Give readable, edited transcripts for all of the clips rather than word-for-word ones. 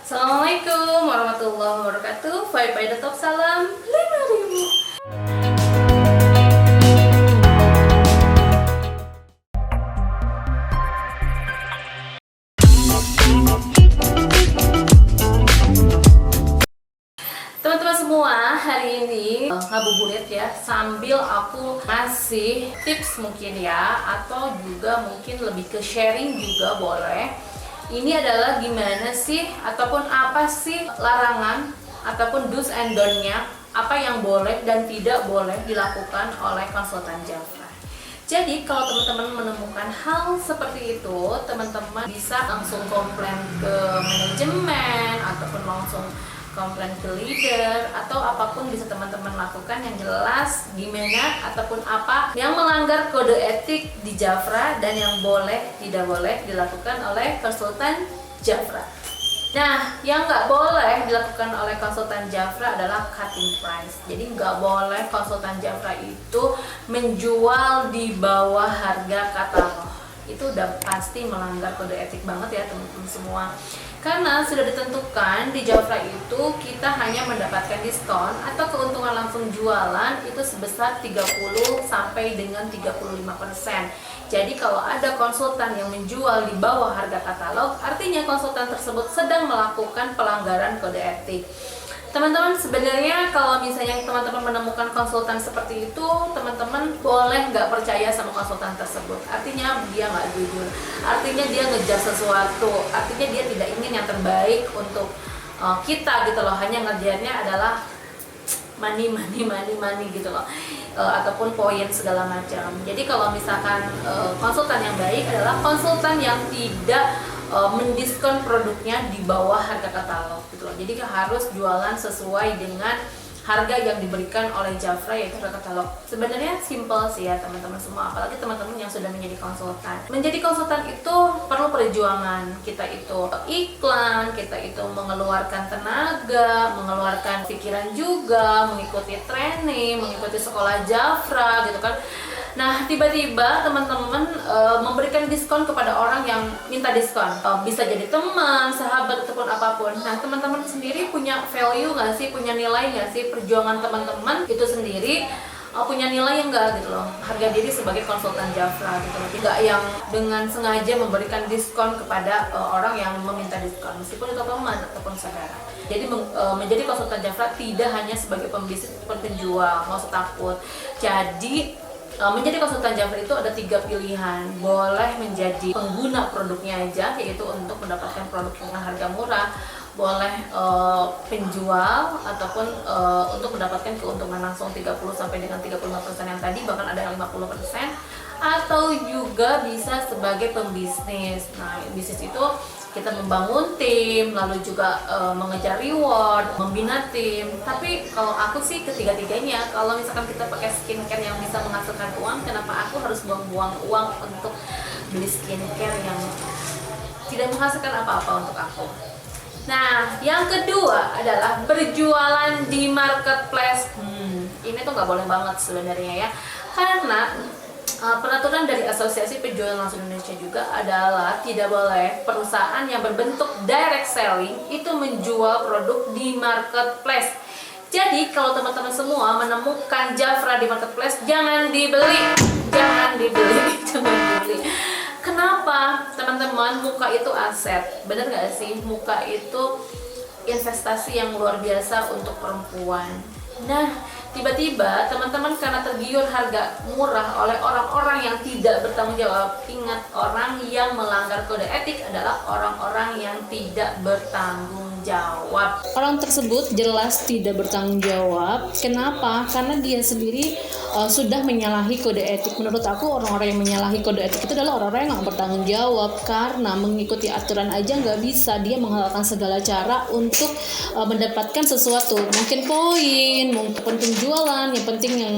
Assalamualaikum warahmatullahi wabarakatuh. Fight by the top, salam 5.000. Teman-teman semua, hari ini ngabuburit ya, sambil aku ngasih tips mungkin ya, atau juga mungkin lebih ke sharing juga boleh. Ini adalah gimana sih, ataupun apa sih larangan, ataupun do's and don't-nya, apa yang boleh dan tidak boleh dilakukan oleh konsultan Jafra. Jadi kalau teman-teman menemukan hal seperti itu, teman-teman bisa langsung komplain ke manajemen, ataupun langsung komplain ke leader, atau apapun bisa teman-teman lakukan. Yang jelas gimana ataupun apa yang melanggar kode etik di Jafra dan yang boleh tidak boleh dilakukan oleh konsultan Jafra. Nah, yang nggak boleh dilakukan oleh konsultan Jafra adalah cutting price. Jadi nggak boleh konsultan Jafra itu menjual di bawah harga katalog. Itu udah pasti melanggar kode etik banget ya teman-teman semua. Karena sudah ditentukan di Jafra itu kita hanya mendapatkan diskon atau keuntungan langsung jualan itu sebesar 30 sampai dengan 35%. Jadi kalau ada konsultan yang menjual di bawah harga katalog, artinya konsultan tersebut sedang melakukan pelanggaran kode etik. Teman-teman, sebenarnya kalau misalnya teman-teman menemukan konsultan seperti itu, teman-teman boleh nggak percaya sama konsultan tersebut. Artinya dia nggak jujur, artinya dia ngejar sesuatu, artinya dia tidak ingin yang terbaik untuk kita gitu loh. Hanya ngejarnya adalah money gitu loh, ataupun poin segala macam. Jadi kalau misalkan konsultan yang baik adalah konsultan yang tidak mendiskon produknya di bawah harga katalog gitu loh. Jadi harus jualan sesuai dengan harga yang diberikan oleh Jafra, yaitu harga katalog. Sebenarnya simple sih ya teman-teman semua, apalagi teman-teman yang sudah menjadi konsultan. Menjadi konsultan itu perlu perjuangan. Kita itu iklan, kita itu mengeluarkan tenaga, mengeluarkan pikiran juga, mengikuti training, mengikuti sekolah Jafra gitu kan. Nah, tiba-tiba teman-teman memberikan diskon kepada orang yang minta diskon. Bisa jadi teman, sahabat, ataupun apapun. Nah, teman-teman sendiri punya value nggak sih? Punya nilai nggak sih? Perjuangan teman-teman itu sendiri punya nilai yang enggak gitu loh. Harga diri sebagai konsultan Jafra gitu loh. Tidak yang dengan sengaja memberikan diskon kepada orang yang meminta diskon, meskipun itu teman ataupun saudara. Jadi menjadi konsultan Jafra tidak hanya sebagai pembisnis ataupun penjual, nggak usah takut. Jadi menjadi konsultan Jafra itu ada 3 pilihan. Boleh menjadi pengguna produknya aja, yaitu untuk mendapatkan produk dengan harga murah. Boleh penjual, ataupun untuk mendapatkan keuntungan langsung 30 sampai dengan 35% yang tadi, bahkan ada yang 50%. Atau juga bisa sebagai pembisnis. Nah, bisnis itu kita membangun tim, lalu juga mengejar reward, membina tim. Tapi kalau aku sih ketiga-tiganya, kalau misalkan kita pakai skincare yang bisa menghasilkan uang, kenapa aku harus buang-buang uang untuk beli skincare yang tidak menghasilkan apa-apa untuk aku? Nah, yang kedua adalah berjualan di marketplace. Ini tuh nggak boleh banget sebenarnya ya, karena peraturan dari Asosiasi Penjual Langsung Indonesia juga adalah tidak boleh perusahaan yang berbentuk direct selling itu menjual produk di marketplace. Jadi kalau teman-teman semua menemukan Jafra di marketplace, jangan dibeli, jangan dibeli. Kenapa? Teman-teman, muka itu aset, bener nggak sih? Muka itu investasi yang luar biasa untuk perempuan. Nah, tiba-tiba teman-teman karena tergiur harga murah oleh orang-orang yang tidak bertanggung jawab. Ingat, orang yang melanggar kode etik adalah orang-orang yang tidak bertanggung jawab. Orang tersebut jelas tidak bertanggung jawab. Kenapa? Karena dia sendiri sudah menyalahi kode etik. Menurut aku, orang-orang yang menyalahi kode etik itu adalah orang-orang yang nggak bertanggung jawab, karena mengikuti aturan aja nggak bisa. Dia menghalalkan segala cara untuk mendapatkan sesuatu, mungkin poin, mungkin penjualan. Yang penting yang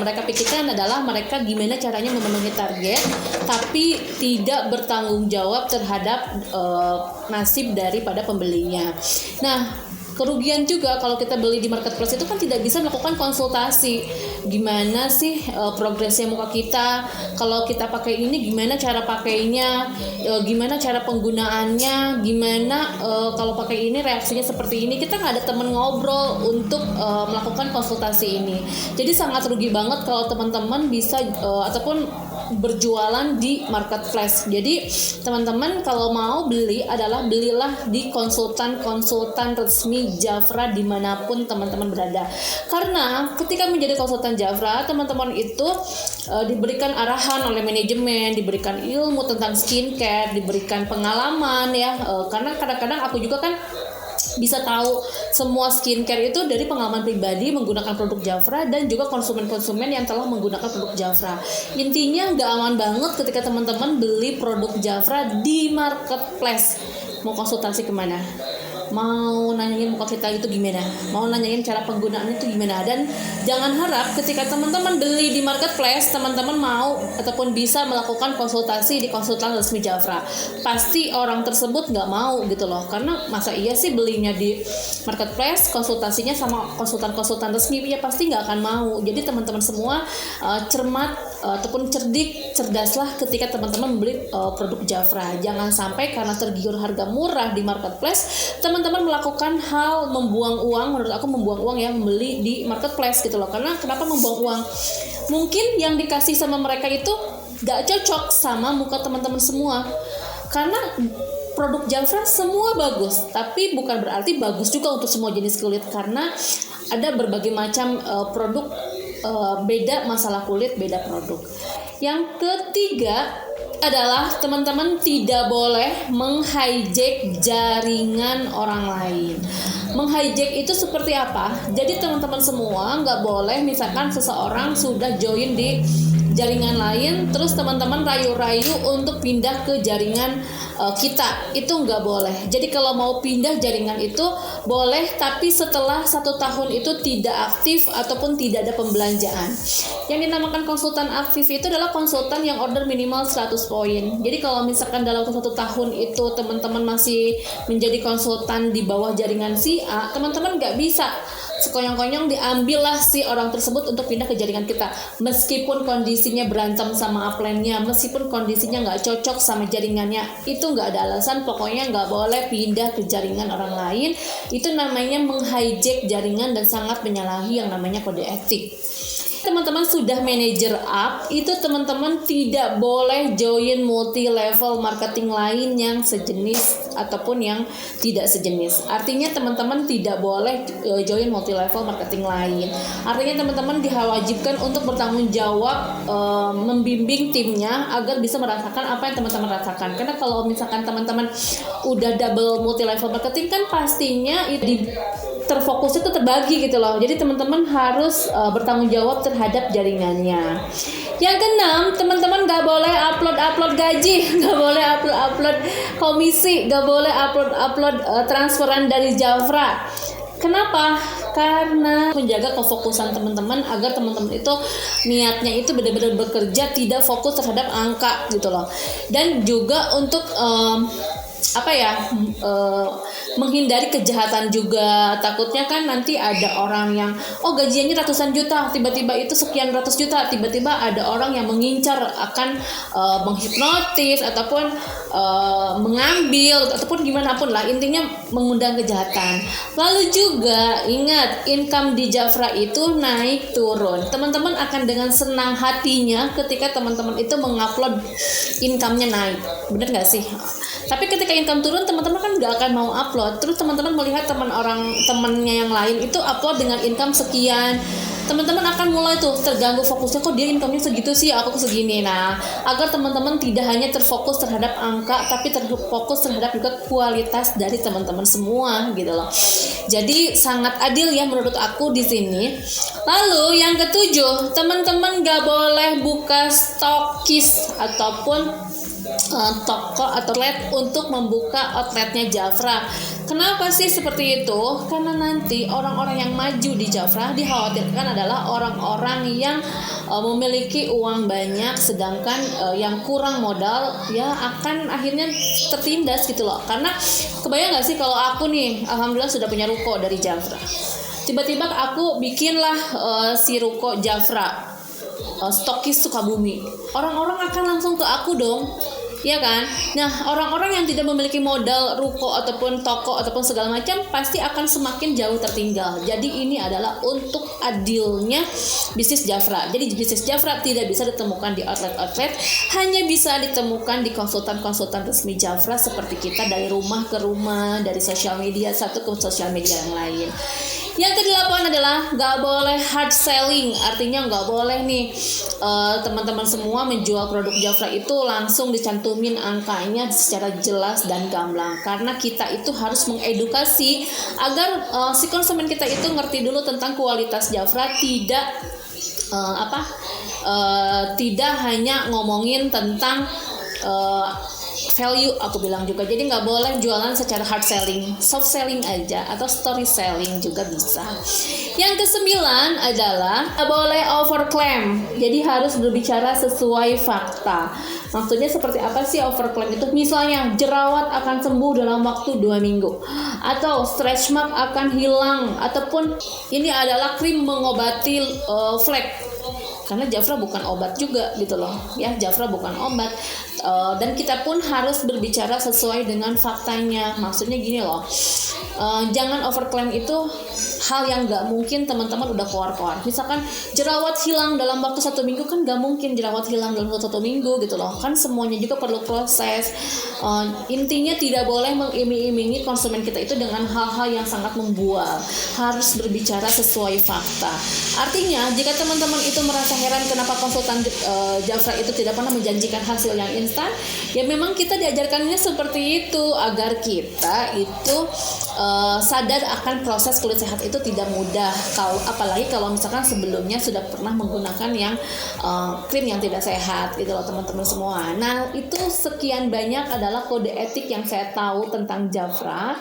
mereka pikirkan adalah mereka gimana caranya memenuhi target, tapi tidak bertanggung jawab terhadap nasib daripada pembelinya. Nah, Kerugian juga kalau kita beli di marketplace itu kan tidak bisa melakukan konsultasi. Gimana sih progresnya muka kita? Kalau kita pakai ini gimana cara pakainya? Gimana cara penggunaannya? Gimana kalau pakai ini reaksinya seperti ini? Kita nggak ada teman ngobrol untuk melakukan konsultasi ini. Jadi sangat rugi banget kalau teman-teman bisa ataupun berjualan di marketplace. Jadi teman-teman kalau mau beli adalah belilah di konsultan resmi Jafra dimanapun teman-teman berada. Karena ketika menjadi konsultan Jafra, teman-teman itu diberikan arahan oleh manajemen, diberikan ilmu tentang skincare, diberikan pengalaman ya. Karena kadang-kadang aku juga kan bisa tahu semua skincare itu dari pengalaman pribadi menggunakan produk Jafra dan juga konsumen-konsumen yang telah menggunakan produk Jafra. Intinya nggak aman banget ketika teman-teman beli produk Jafra di marketplace. Mau konsultasi kemana? Mau nanyain muka kita itu gimana, mau nanyain cara penggunaannya itu gimana. Dan jangan harap ketika teman-teman beli di marketplace teman-teman mau ataupun bisa melakukan konsultasi di konsultan resmi Jafra. Pasti orang tersebut nggak mau gitu loh, karena masa iya sih belinya di marketplace konsultasinya sama konsultan resmi, ya pasti nggak akan mau. Jadi teman-teman semua cermat ataupun cerdaslah ketika teman-teman membeli produk Jafra. Jangan sampai karena tergiur harga murah di marketplace teman-teman melakukan hal membuang uang. Menurut aku membuang uang ya, membeli di marketplace gitu loh. Karena kenapa membuang uang? Mungkin yang dikasih sama mereka itu gak cocok sama muka teman-teman semua. Karena produk Jafra semua bagus, tapi bukan berarti bagus juga untuk semua jenis kulit. Karena ada berbagai macam produk, beda masalah kulit, beda produk. Yang ketiga adalah teman-teman tidak boleh menghijack jaringan orang lain. Menghijack itu seperti apa? Jadi teman-teman semua nggak boleh, misalkan seseorang sudah join di jaringan lain, terus teman-teman rayu-rayu untuk pindah ke jaringan kita, itu nggak boleh. Jadi kalau mau pindah jaringan itu boleh, tapi setelah 1 tahun itu tidak aktif ataupun tidak ada pembelanjaan. Yang dinamakan konsultan aktif itu adalah konsultan yang order minimal 100 poin. Jadi kalau misalkan dalam 1 tahun itu teman-teman masih menjadi konsultan di bawah jaringan si A, teman-teman nggak bisa sekonyong-konyong diambillah si orang tersebut untuk pindah ke jaringan kita, meskipun kondisinya berantem sama upline-nya, meskipun kondisinya nggak cocok sama jaringannya, itu nggak ada alasan, pokoknya nggak boleh pindah ke jaringan orang lain. Itu namanya menghijack jaringan dan sangat menyalahi yang namanya kode etik. Teman-teman sudah manager up, itu teman-teman tidak boleh join multi level marketing lain yang sejenis ataupun yang tidak sejenis. Artinya teman-teman tidak boleh join multi level marketing lain. Artinya teman-teman diwajibkan untuk bertanggung jawab, membimbing timnya agar bisa merasakan apa yang teman-teman rasakan. Karena kalau misalkan teman-teman udah double multi level marketing kan pastinya terfokusnya tuh terbagi gitu loh. Jadi teman-teman harus bertanggung jawab terhadap jaringannya. Yang keenam, teman-teman nggak boleh upload gaji, nggak boleh upload komisi, nggak boleh upload transferan dari Jafra. Kenapa? Karena menjaga kefokusan teman-teman agar teman-teman itu niatnya itu benar-benar bekerja, tidak fokus terhadap angka gitu loh. Dan juga untuk menghindari kejahatan juga. Takutnya kan nanti ada orang yang gajinya ratusan juta, tiba-tiba itu sekian ratus juta, tiba-tiba ada orang yang mengincar akan menghipnotis ataupun mengambil ataupun gimana pun lah, intinya mengundang kejahatan. Lalu juga ingat, income di Jafra itu naik turun. Teman-teman akan dengan senang hatinya ketika teman-teman itu mengupload income-nya naik, bener nggak sih? Tapi ketika income turun, teman-teman kan nggak akan mau upload. Terus teman-teman melihat temannya yang lain itu upload dengan income sekian, teman-teman akan mulai tuh terganggu fokusnya, kok dia income-nya segitu sih, aku segini. Nah, agar teman-teman tidak hanya terfokus terhadap angka, tapi terfokus terhadap juga kualitas dari teman-teman semua gitu loh. Jadi sangat adil ya menurut aku di sini. Lalu yang ketujuh, teman-teman nggak boleh buka stokis ataupun toko atau outlet untuk membuka outletnya Jafra. Kenapa sih seperti itu? Karena nanti orang-orang yang maju di Jafra dikhawatirkan adalah orang-orang yang memiliki uang banyak, sedangkan yang kurang modal ya akan akhirnya tertindas gitu loh. Karena kebayang gak sih kalau aku nih, alhamdulillah sudah punya ruko dari Jafra. Tiba-tiba aku bikinlah si ruko Jafra, stokis Sukabumi. Orang-orang akan langsung ke aku dong. Ya kan? Nah, orang-orang yang tidak memiliki modal ruko ataupun toko ataupun segala macam pasti akan semakin jauh tertinggal. Jadi ini adalah untuk adilnya bisnis Jafra. Jadi bisnis Jafra tidak bisa ditemukan di outlet-outlet, hanya bisa ditemukan di konsultan-konsultan resmi Jafra seperti kita, dari rumah ke rumah, dari sosial media satu ke sosial media yang lain. Yang ke-8 adalah nggak boleh hard selling, artinya nggak boleh nih teman-teman semua menjual produk Jafra itu langsung dicantumin angkanya secara jelas dan gamblang, karena kita itu harus mengedukasi agar si konsumen kita itu ngerti dulu tentang kualitas Jafra, tidak hanya ngomongin tentang value, aku bilang juga. Jadi nggak boleh jualan secara hard selling, soft selling aja, atau story selling juga bisa. Yang ke-9 adalah nggak boleh overclaim. Jadi harus berbicara sesuai fakta. Maksudnya seperti apa sih overclaim itu? Misalnya jerawat akan sembuh dalam waktu 2 minggu, atau stretch mark akan hilang, ataupun ini adalah krim mengobati flek. Karena Jafra bukan obat juga gitu loh ya, Jafra bukan obat. Dan kita pun harus berbicara sesuai dengan faktanya. Maksudnya gini loh, jangan overclaim itu hal yang nggak mungkin teman-teman udah keluar-keluar. Misalkan jerawat hilang dalam waktu 1 minggu, kan nggak mungkin jerawat hilang dalam waktu 1 minggu gitu loh. Kan semuanya juga perlu proses. Intinya tidak boleh mengiming-imingi konsumen kita itu dengan hal-hal yang sangat membual. Harus berbicara sesuai fakta. Artinya jika teman-teman itu merasa heran kenapa konsultan Jafra itu tidak pernah menjanjikan hasil yang instan, ya memang kita diajarkannya seperti itu agar kita itu sadar akan proses kulit sehat itu tidak mudah. Apalagi kalau misalkan sebelumnya sudah pernah menggunakan yang krim yang tidak sehat gitu loh teman-teman semua. Nah, itu sekian banyak adalah kode etik yang saya tahu tentang Jafra.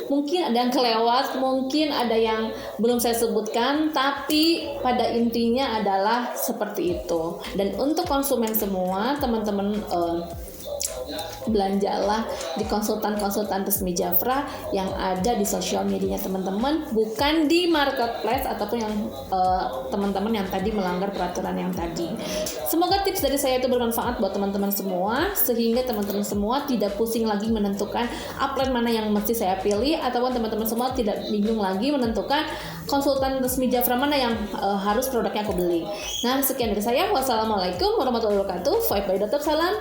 Mungkin ada yang kelewat, mungkin ada yang belum saya sebutkan, tapi pada intinya adalah seperti itu. Dan untuk konsumen semua, teman-teman belanjalah di konsultan-konsultan resmi Jafra yang ada di sosial medianya teman-teman, bukan di marketplace ataupun yang teman-teman yang tadi melanggar peraturan yang tadi. Semoga tips dari saya itu bermanfaat buat teman-teman semua, sehingga teman-teman semua tidak pusing lagi menentukan upline mana yang mesti saya pilih, ataupun teman-teman semua tidak bingung lagi menentukan konsultan resmi Jafra mana yang harus produknya aku beli. Nah, sekian dari saya. Wassalamualaikum warahmatullahi wabarakatuh. Vibe by Dr. Salam.